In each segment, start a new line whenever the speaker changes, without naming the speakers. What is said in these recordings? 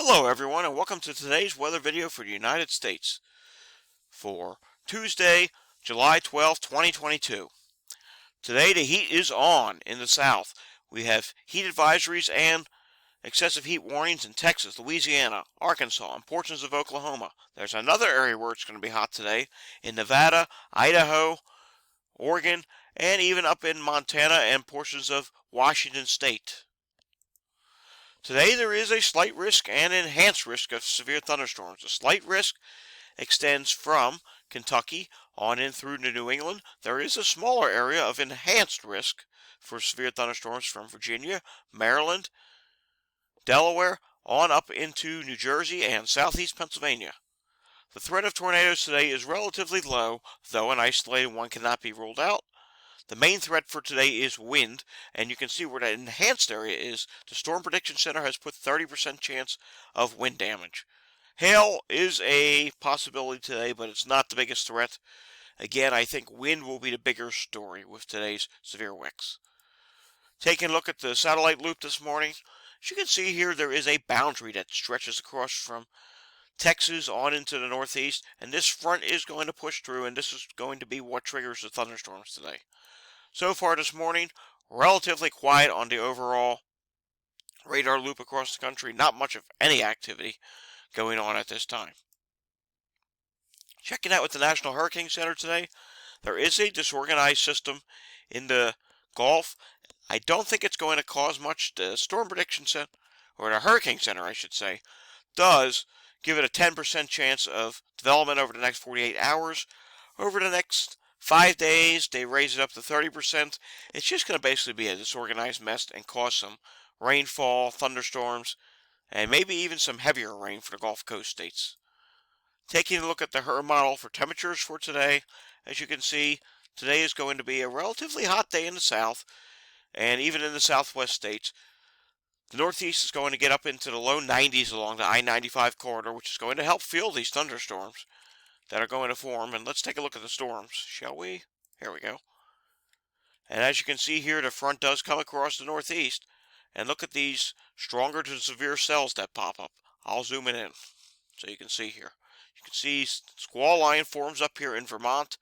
Hello everyone and welcome to today's weather video for the United States for Tuesday, July 12th, 2022. Today the heat is on in the south. We have heat advisories and excessive heat warnings in Texas, Louisiana, Arkansas, and portions of Oklahoma. There's another area where it's going to be hot today in Nevada, Idaho, Oregon, and even up in Montana and portions of Washington State. Today there is a slight risk and enhanced risk of severe thunderstorms. The slight risk extends from Kentucky on in through to New England. There is a smaller area of enhanced risk for severe thunderstorms from Virginia, Maryland, Delaware, on up into New Jersey and southeast Pennsylvania. The threat of tornadoes today is relatively low, though an isolated one cannot be ruled out. The main threat for today is wind, and you can see where that enhanced area is. The Storm Prediction Center has put 30% chance of wind damage. Hail is a possibility today, but it's not the biggest threat. Again, I think wind will be the bigger story with today's severe wicks. Taking a look at the satellite loop this morning, as you can see here, there is a boundary that stretches across from Texas on into the northeast, and this front is going to push through, and this is going to be what triggers the thunderstorms today. So far this morning, relatively quiet on the overall radar loop across the country. Not much of any activity going on at this time. Checking out with the National Hurricane Center today, there is a disorganized system in the Gulf. I don't think it's going to cause much. The Storm Prediction Center, or the Hurricane Center, I should say, does give it a 10% chance of development over the next 48 hours. Over the next 5 days, they raise it up to 30%. It's just going to basically be a disorganized mess and cause some rainfall, thunderstorms, and maybe even some heavier rain for the Gulf Coast states. Taking a look at the HRRR model for temperatures for today, as you can see, today is going to be a relatively hot day in the south, and even in the southwest states. The northeast is going to get up into the low 90s along the I-95 corridor, which is going to help fuel these thunderstorms that are going to form. And let's take a look at the storms, shall we? Here we go. And as you can see here, the front does come across the northeast. And look at these stronger to severe cells that pop up. I'll zoom it in so you can see here. You can see squall line forms up here in Vermont.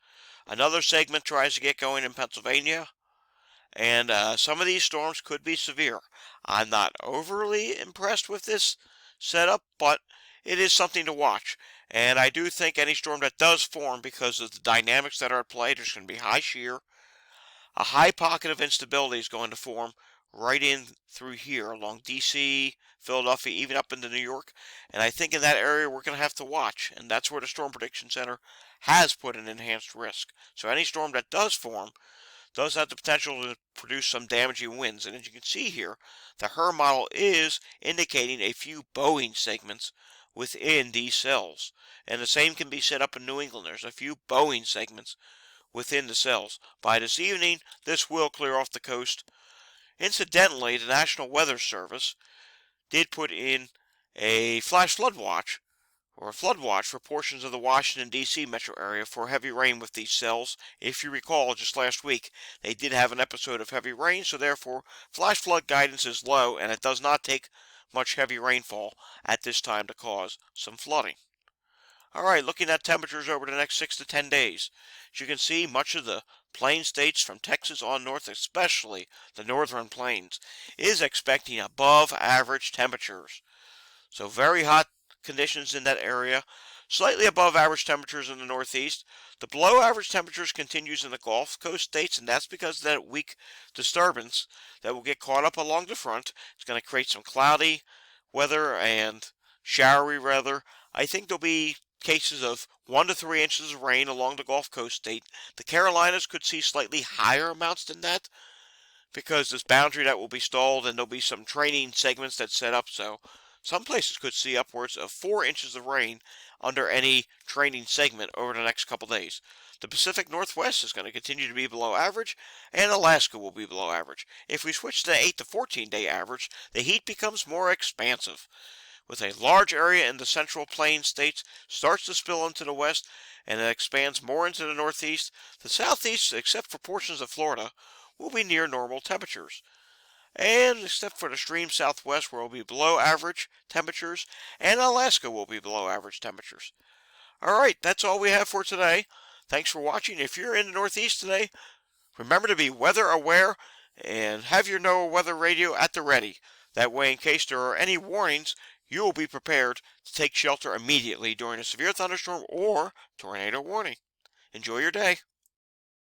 Another segment tries to get going in Pennsylvania. And some of these storms could be severe. I'm not overly impressed with this setup, but it is something to watch. And I do think any storm that does form, because of the dynamics that are at play, there's going to be high shear. A high pocket of instability is going to form right in through here along D.C., Philadelphia, even up into New York. And I think in that area we're going to have to watch. And that's where the Storm Prediction Center has put an enhanced risk. So any storm that does form does have the potential to produce some damaging winds. And as you can see here, the HRRR model is indicating a few bowing segments within these cells. And the same can be set up in New England. There's a few bowing segments within the cells. By this evening, this will clear off the coast. Incidentally, the National Weather Service did put in a flash flood watch, or a flood watch, for portions of the Washington, D.C. metro area for heavy rain with these cells. If you recall, just last week, they did have an episode of heavy rain, so therefore, flash flood guidance is low, and it does not take much heavy rainfall at this time to cause some flooding. Alright, looking at temperatures over the next 6 to 10 days. As you can see, much of the plain states from Texas on north, especially the northern plains, is expecting above average temperatures. So very hot conditions in that area, slightly above average temperatures in the northeast. The below average temperatures continues in the Gulf Coast states, and that's because of that weak disturbance that will get caught up along the front. It's going to create some cloudy weather and showery weather. I think there'll be cases of 1 to 3 inches of rain along the Gulf Coast state. The Carolinas could see slightly higher amounts than that because this boundary that will be stalled, and there'll be some training segments that's set up, so some places could see upwards of 4 inches of rain under any training segment over the next couple days. The Pacific Northwest is going to continue to be below average, and Alaska will be below average. If we switch to the 8 to 14 day average, the heat becomes more expansive, with a large area in the central plains states starts to spill into the west, and it expands more into the northeast. The southeast, except for portions of Florida, will be near normal temperatures. and except for the extreme southwest where it will be below average temperatures, and Alaska will be below average temperatures. Alright, that's all we have for today. Thanks for watching. If you're in the Northeast today, remember to be weather aware and have your NOAA weather radio at the ready. That way, in case there are any warnings, you will be prepared to take shelter immediately during a severe thunderstorm or tornado warning. Enjoy your day.